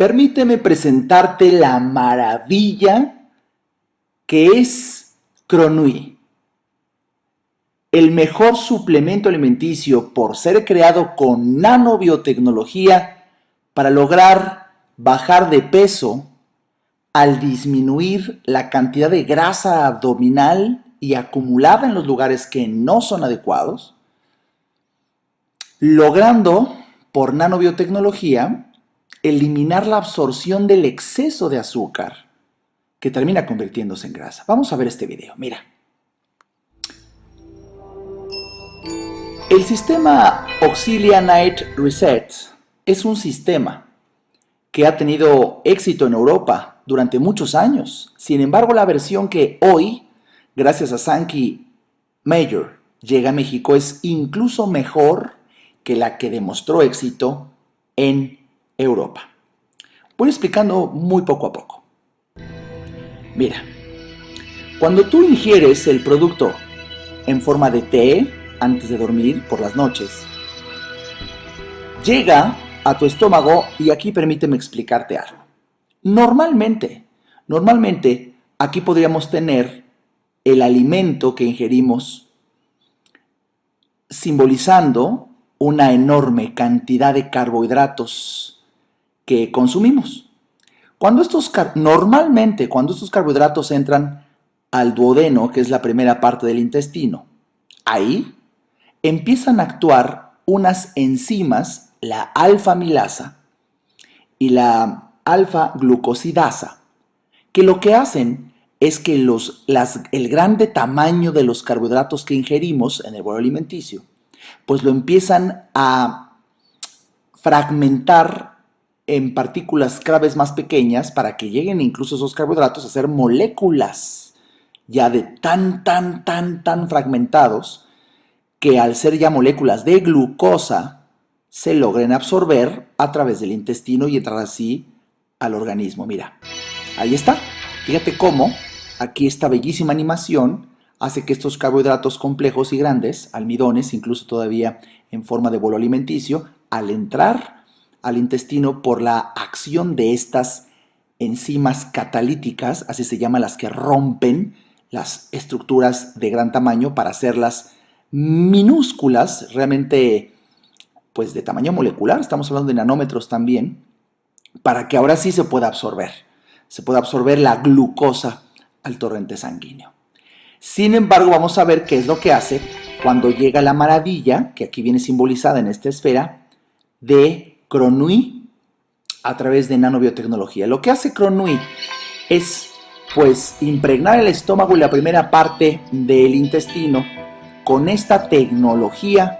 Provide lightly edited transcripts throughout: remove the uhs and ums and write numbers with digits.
Permíteme presentarte la maravilla que es Cronui, el mejor suplemento alimenticio por ser creado con nanobiotecnología para lograr bajar de peso al disminuir la cantidad de grasa abdominal y acumulada en los lugares que no son adecuados, logrando por nanobiotecnología eliminar la absorción del exceso de azúcar que termina convirtiéndose en grasa. Vamos a ver este video, mira. El sistema Auxilia Night Reset es un sistema que ha tenido éxito en Europa durante muchos años. Sin embargo, la versión que hoy, gracias a Sankey Major, llega a México es incluso mejor que la que demostró éxito en Europa. Voy explicando muy poco a poco. Mira, cuando tú ingieres el producto en forma de té antes de dormir por las noches, llega a tu estómago y aquí permíteme explicarte algo. Normalmente, aquí podríamos tener el alimento que ingerimos simbolizando una enorme cantidad de carbohidratos que consumimos. Normalmente, cuando estos carbohidratos entran al duodeno, que es la primera parte del intestino, ahí empiezan a actuar unas enzimas, la alfa-amilasa y la alfa-glucosidasa, que lo que hacen es que el grande tamaño de los carbohidratos que ingerimos en el bolo alimenticio, pues lo empiezan a fragmentar en partículas cada vez más pequeñas para que lleguen incluso esos carbohidratos a ser moléculas ya de tan fragmentados que al ser ya moléculas de glucosa se logren absorber a través del intestino y entrar así al organismo. Mira, ahí está. Fíjate cómo aquí esta bellísima animación hace que estos carbohidratos complejos y grandes, almidones, incluso todavía en forma de bolo alimenticio, al entrar al intestino por la acción de estas enzimas catalíticas, así se llaman las que rompen las estructuras de gran tamaño para hacerlas minúsculas, realmente pues de tamaño molecular, estamos hablando de nanómetros también, para que ahora sí se pueda absorber la glucosa al torrente sanguíneo. Sin embargo, vamos a ver qué es lo que hace cuando llega la maravilla, que aquí viene simbolizada en esta esfera, de Cronui a través de nanobiotecnología. Lo que hace Cronui es pues impregnar el estómago y la primera parte del intestino con esta tecnología,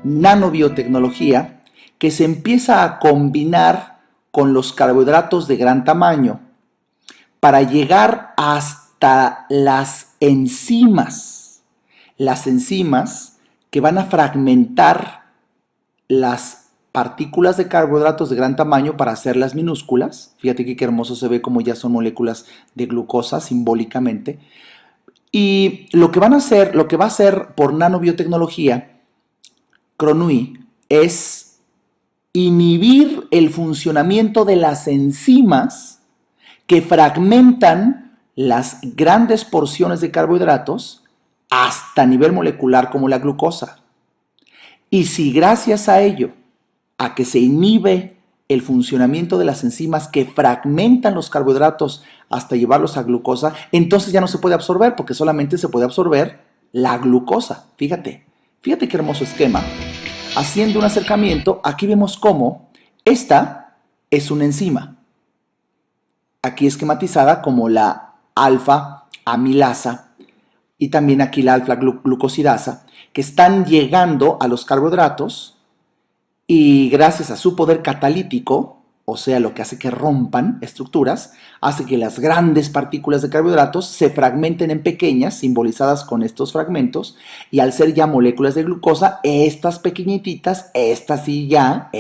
nanobiotecnología, que se empieza a combinar con los carbohidratos de gran tamaño para llegar hasta las enzimas que van a fragmentar las partículas de carbohidratos de gran tamaño para hacerlas minúsculas. Fíjate que qué hermoso se ve como ya son moléculas de glucosa simbólicamente. Y lo que va a hacer por nanobiotecnología, Cronui, es inhibir el funcionamiento de las enzimas que fragmentan las grandes porciones de carbohidratos hasta nivel molecular como la glucosa. Y si gracias a ello, a que se inhibe el funcionamiento de las enzimas que fragmentan los carbohidratos hasta llevarlos a glucosa, entonces ya no se puede absorber porque solamente se puede absorber la glucosa. Fíjate qué hermoso esquema. Haciendo un acercamiento, aquí vemos cómo esta es una enzima. Aquí esquematizada como la alfa-amilasa y también aquí la alfa-glucosidasa, que están llegando a los carbohidratos y gracias a su poder catalítico, o sea, lo que hace que rompan estructuras, hace que las grandes partículas de carbohidratos se fragmenten en pequeñas, simbolizadas con estos fragmentos, y al ser ya moléculas de glucosa, estas pequeñititas, estas sí ya,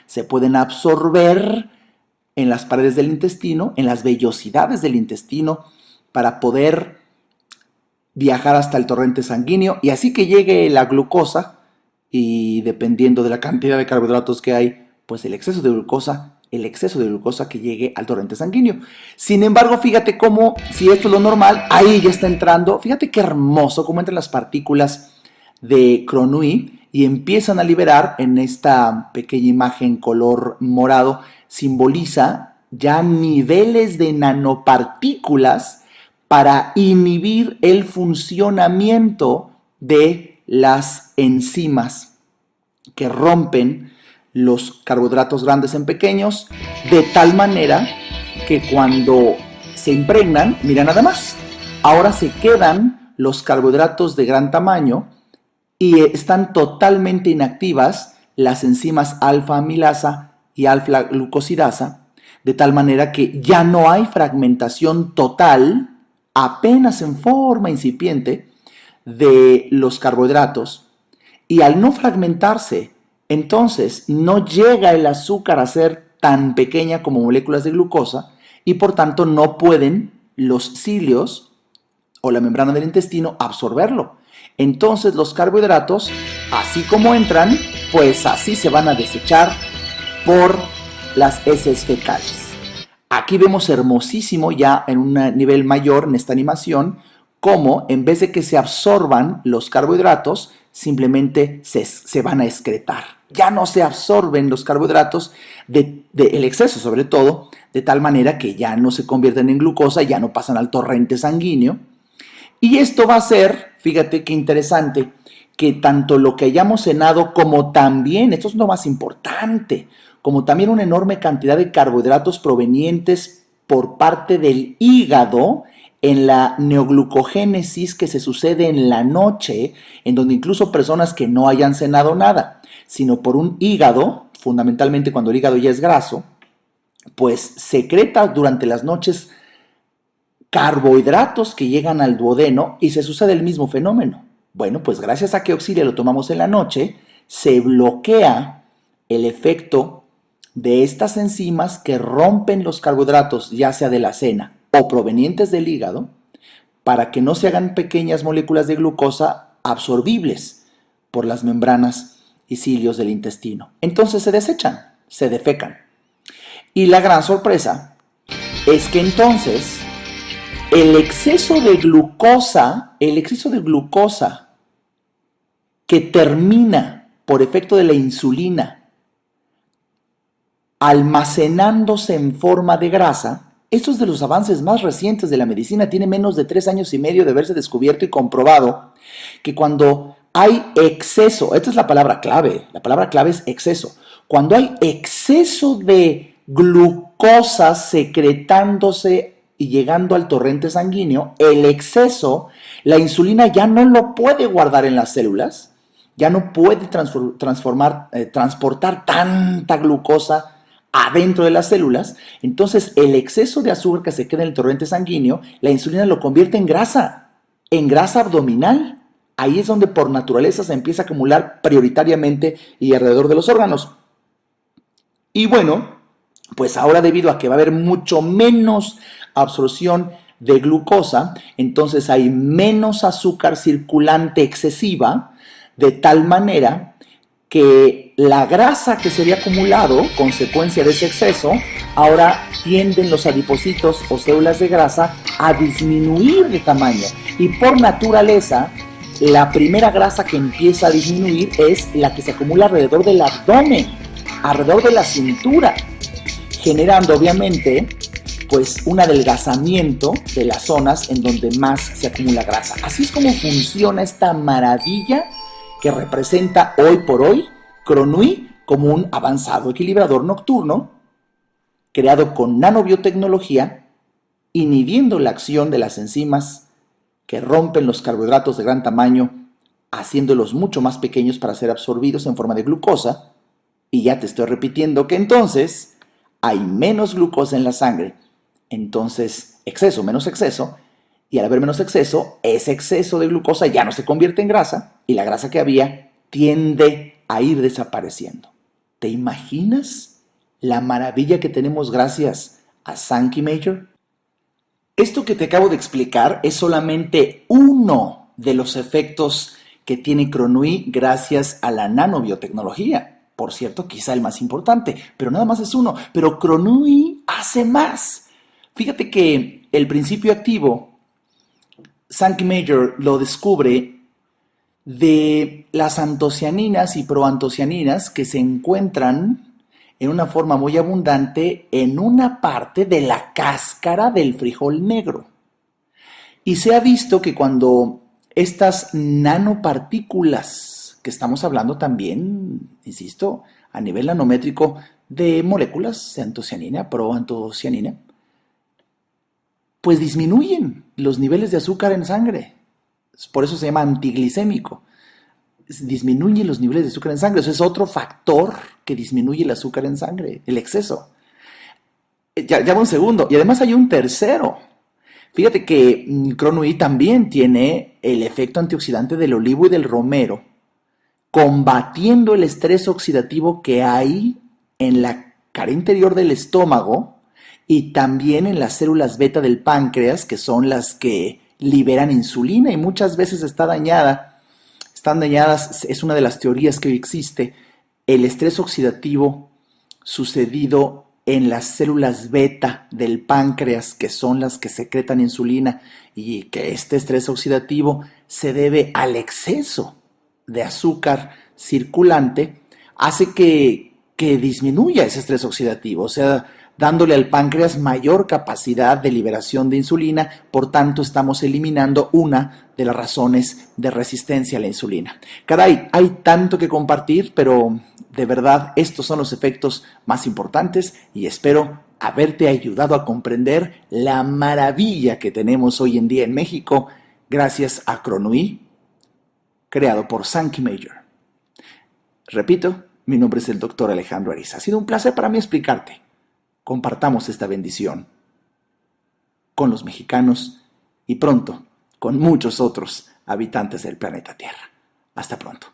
se pueden absorber en las paredes del intestino, en las vellosidades del intestino, para poder viajar hasta el torrente sanguíneo, y así que llegue la glucosa, y dependiendo de la cantidad de carbohidratos que hay, pues el exceso de glucosa el exceso de glucosa que llegue al torrente sanguíneo. Sin embargo, fíjate cómo, si esto es lo normal, ahí ya está entrando, fíjate qué hermoso cómo entran las partículas de Cronui y empiezan a liberar en esta pequeña imagen color morado, simboliza ya niveles de nanopartículas para inhibir el funcionamiento de las enzimas que rompen los carbohidratos grandes en pequeños, de tal manera que cuando se impregnan, mira nada más, ahora se quedan los carbohidratos de gran tamaño y están totalmente inactivas las enzimas alfa-amilasa y alfa-glucosidasa, de tal manera que ya no hay fragmentación total, apenas en forma incipiente, de los carbohidratos. Y al no fragmentarse, entonces no llega el azúcar a ser tan pequeña como moléculas de glucosa y por tanto no pueden los cilios o la membrana del intestino absorberlo. Entonces los carbohidratos, así como entran, pues así se van a desechar por las heces fecales. Aquí vemos hermosísimo ya en un nivel mayor en esta animación cómo en vez de que se absorban los carbohidratos, simplemente se van a excretar. Ya no se absorben los carbohidratos el exceso sobre todo, de tal manera que ya no se convierten en glucosa, ya no pasan al torrente sanguíneo. Y esto va a hacer, fíjate qué interesante, que tanto lo que hayamos cenado como también, esto es lo más importante, como también una enorme cantidad de carbohidratos provenientes por parte del hígado en la neoglucogénesis que se sucede en la noche, en donde incluso personas que no hayan cenado nada, sino por un hígado, fundamentalmente cuando el hígado ya es graso, pues secreta durante las noches carbohidratos que llegan al duodeno y se sucede el mismo fenómeno. Bueno, pues gracias a que Auxilia lo tomamos en la noche, se bloquea el efecto de estas enzimas que rompen los carbohidratos, ya sea de la cena o provenientes del hígado, para que no se hagan pequeñas moléculas de glucosa absorbibles por las membranas y cilios del intestino. Entonces se desechan, se defecan. Y la gran sorpresa es que entonces el exceso de glucosa que termina por efecto de la insulina almacenándose en forma de grasa, esto es de los avances más recientes de la medicina, tiene menos de 3 años y medio de haberse descubierto y comprobado que cuando hay exceso, esta es la palabra clave es exceso, cuando hay exceso de glucosa secretándose y llegando al torrente sanguíneo, el exceso, la insulina ya no lo puede guardar en las células, ya no puede transportar tanta glucosa adentro de las células, entonces el exceso de azúcar que se queda en el torrente sanguíneo, la insulina lo convierte en grasa abdominal. Ahí es donde por naturaleza se empieza a acumular prioritariamente y alrededor de los órganos. Y bueno, pues ahora debido a que va a haber mucho menos absorción de glucosa, entonces hay menos azúcar circulante excesiva, de tal manera que la grasa que se había acumulado, consecuencia de ese exceso, ahora tienden los adipocitos o células de grasa a disminuir de tamaño. Y por naturaleza, la primera grasa que empieza a disminuir es la que se acumula alrededor del abdomen, alrededor de la cintura, generando obviamente pues un adelgazamiento de las zonas en donde más se acumula grasa. Así es como funciona esta maravilla que representa hoy por hoy Cronui como un avanzado equilibrador nocturno creado con nanobiotecnología, inhibiendo la acción de las enzimas que rompen los carbohidratos de gran tamaño, haciéndolos mucho más pequeños para ser absorbidos en forma de glucosa. Y ya te estoy repitiendo que entonces hay menos glucosa en la sangre, entonces exceso menos exceso, y al haber menos exceso, ese exceso de glucosa ya no se convierte en grasa y la grasa que había tiende a ir desapareciendo. ¿Te imaginas la maravilla que tenemos gracias a Sankey Major? Esto que te acabo de explicar es solamente uno de los efectos que tiene Cronui gracias a la nanobiotecnología. Por cierto, quizá el más importante, pero nada más es uno. Pero Gronui hace más. Fíjate que el principio activo, Sankey Major lo descubre de las antocianinas y proantocianinas que se encuentran en una forma muy abundante en una parte de la cáscara del frijol negro. Y se ha visto que cuando estas nanopartículas, que estamos hablando también, insisto, a nivel nanométrico de moléculas de antocianina, proantocianina, pues disminuyen los niveles de azúcar en sangre. Por eso se llama antiglicémico. Disminuye los niveles de azúcar en sangre. Eso es otro factor que disminuye el azúcar en sangre, el exceso. Ya va un segundo. Y además hay un tercero. Fíjate que Gronui también tiene el efecto antioxidante del olivo y del romero, combatiendo el estrés oxidativo que hay en la cara interior del estómago y también en las células beta del páncreas, que son las que liberan insulina y muchas veces están dañadas, es una de las teorías que hoy existe, el estrés oxidativo sucedido en las células beta del páncreas, que son las que secretan insulina, y que este estrés oxidativo se debe al exceso de azúcar circulante, hace que disminuya ese estrés oxidativo, o sea, dándole al páncreas mayor capacidad de liberación de insulina, por tanto estamos eliminando una de las razones de resistencia a la insulina. Caray, hay tanto que compartir, pero de verdad estos son los efectos más importantes y espero haberte ayudado a comprender la maravilla que tenemos hoy en día en México gracias a Gronui, creado por Sankey Major. Repito, mi nombre es el Dr. Alejandro Ariza. Ha sido un placer para mí explicarte. Compartamos esta bendición con los mexicanos y pronto con muchos otros habitantes del planeta Tierra. Hasta pronto.